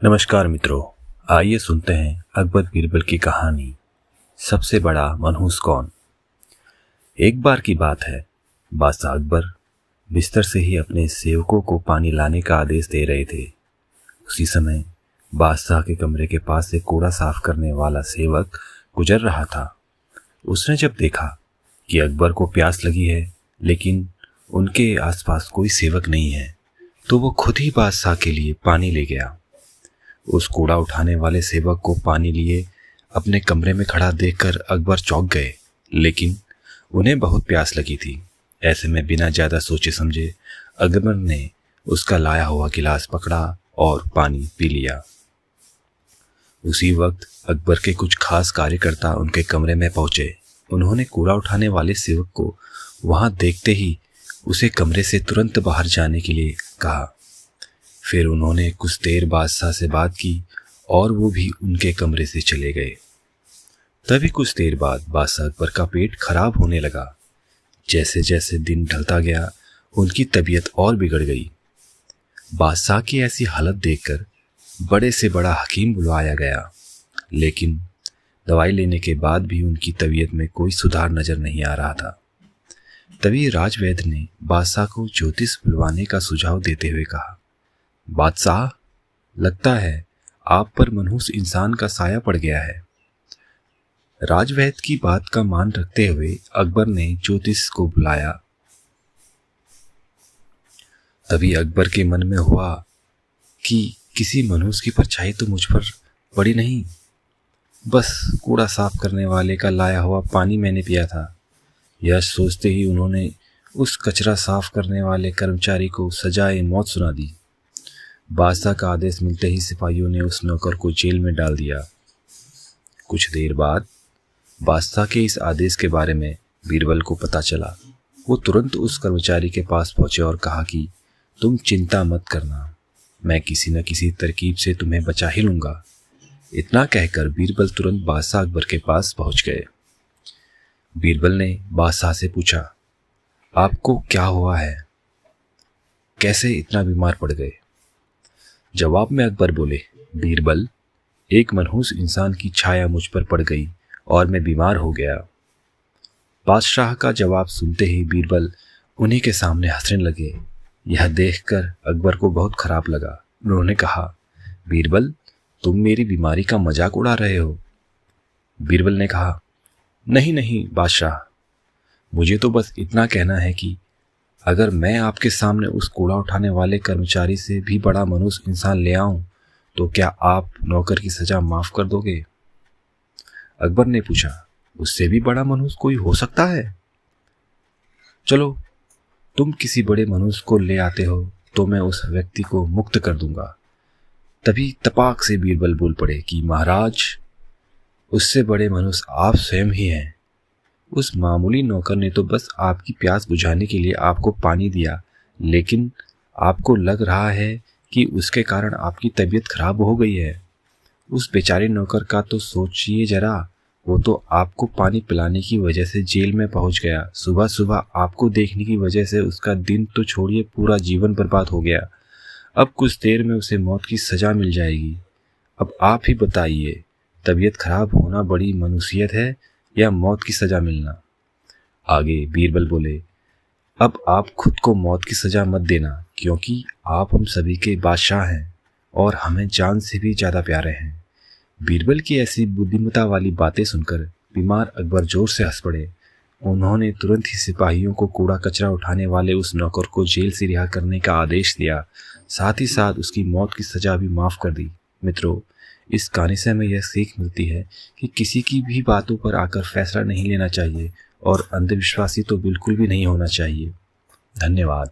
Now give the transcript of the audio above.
नमस्कार मित्रों, आइए सुनते हैं अकबर बीरबल की कहानी सबसे बड़ा मनहूस कौन। एक बार की बात है, बादशाह अकबर बिस्तर से ही अपने सेवकों को पानी लाने का आदेश दे रहे थे। उसी समय बादशाह के कमरे के पास से कूड़ा साफ करने वाला सेवक गुजर रहा था। उसने जब देखा कि अकबर को प्यास लगी है लेकिन उनके आसपास कोई सेवक नहीं है, तो वो खुद ही बादशाह के लिए पानी ले गया। उस कूड़ा उठाने वाले सेवक को पानी लिए अपने कमरे में खड़ा देखकर अकबर चौंक गए, लेकिन उन्हें बहुत प्यास लगी थी। ऐसे में बिना ज़्यादा सोचे समझे अकबर ने उसका लाया हुआ गिलास पकड़ा और पानी पी लिया। उसी वक्त अकबर के कुछ खास कार्यकर्ता उनके कमरे में पहुंचे। उन्होंने कूड़ा उठाने वाले सेवक को वहां देखते ही उसे कमरे से तुरंत बाहर जाने के लिए कहा। फिर उन्होंने कुछ देर बादशाह से बात की और वो भी उनके कमरे से चले गए। तभी कुछ देर बाद बादशाह अकबर का पेट खराब होने लगा। जैसे जैसे दिन ढलता गया उनकी तबीयत और बिगड़ गई। बादशाह की ऐसी हालत देखकर बड़े से बड़ा हकीम बुलवाया गया, लेकिन दवाई लेने के बाद भी उनकी तबीयत में कोई सुधार नजर नहीं आ रहा था। तभी राजवैद्य ने बादशाह को ज्योतिष बुलवाने का सुझाव देते हुए कहा, बादशाह, लगता है आप पर मनहूस इंसान का साया पड़ गया है। राजवैद्य की बात का मान रखते हुए अकबर ने ज्योतिष को बुलाया। तभी अकबर के मन में हुआ कि किसी मनहूस की परछाई तो मुझ पर पड़ी नहीं, बस कूड़ा साफ करने वाले का लाया हुआ पानी मैंने पिया था। यह सोचते ही उन्होंने उस कचरा साफ करने वाले कर्मचारी को सजाए मौत सुना दी। बादशाह का आदेश मिलते ही सिपाहियों ने उस नौकर को जेल में डाल दिया। कुछ देर बाद बादशाह के इस आदेश के बारे में बीरबल को पता चला। वो तुरंत उस कर्मचारी के पास पहुंचे और कहा कि तुम चिंता मत करना, मैं किसी न किसी तरकीब से तुम्हें बचा ही लूंगा। इतना कहकर बीरबल तुरंत बादशाह अकबर के पास पहुंच गए। बीरबल ने बादशाह से पूछा, आपको क्या हुआ है, कैसे इतना बीमार पड़ गए। जवाब में अकबर बोले, बीरबल, एक मनहूस इंसान की छाया मुझ पर पड़ गई और मैं बीमार हो गया। बादशाह का जवाब सुनते ही बीरबल उन्हीं के सामने हंसने लगे। यह देखकर अकबर को बहुत खराब लगा। उन्होंने कहा, बीरबल, तुम मेरी बीमारी का मजाक उड़ा रहे हो। बीरबल ने कहा, नहीं नहीं बादशाह, मुझे तो बस इतना कहना है कि अगर मैं आपके सामने उस कूड़ा उठाने वाले कर्मचारी से भी बड़ा मनहूस इंसान ले आऊं, तो क्या आप नौकर की सजा माफ कर दोगे। अकबर ने पूछा, उससे भी बड़ा मनहूस कोई हो सकता है। चलो, तुम किसी बड़े मनहूस को ले आते हो तो मैं उस व्यक्ति को मुक्त कर दूंगा। तभी तपाक से बीरबल बोल पड़े कि महाराज, उससे बड़े मनहूस आप स्वयं ही हैं। उस मामूली नौकर ने तो बस आपकी प्यास बुझाने के लिए आपको पानी दिया, लेकिन आपको लग रहा है कि उसके कारण आपकी तबीयत खराब हो गई है। उस बेचारे नौकर का तो सोचिए जरा, वो तो आपको पानी पिलाने की वजह से जेल में पहुंच गया। सुबह सुबह आपको देखने की वजह से उसका दिन तो छोड़िए, पूरा जीवन बर्बाद हो गया। अब कुछ देर में उसे मौत की सजा मिल जाएगी। अब आप ही बताइए, तबीयत खराब होना बड़ी मनुष्यत है या मौत की सजा मिलना। आगे बीरबल बोले, अब आप खुद को मौत की सजा मत देना, क्योंकि आप हम सभी के बादशाह हैं और हमें जान से भी ज़्यादा प्यारे हैं। बीरबल की ऐसी बुद्धिमत्ता वाली बातें सुनकर बीमार अकबर जोर से हंस पड़े। उन्होंने तुरंत ही सिपाहियों को कूड़ा कचरा उठाने वाले उस नौकर को जेल से रिहा करने का आदेश दिया। साथ ही साथ उसकी मौत की सजा भी माफ़ कर दी। मित्रों, इस कहानी से हमें यह सीख मिलती है कि किसी की भी बातों पर आकर फैसला नहीं लेना चाहिए और अंधविश्वासी तो बिल्कुल भी नहीं होना चाहिए। धन्यवाद।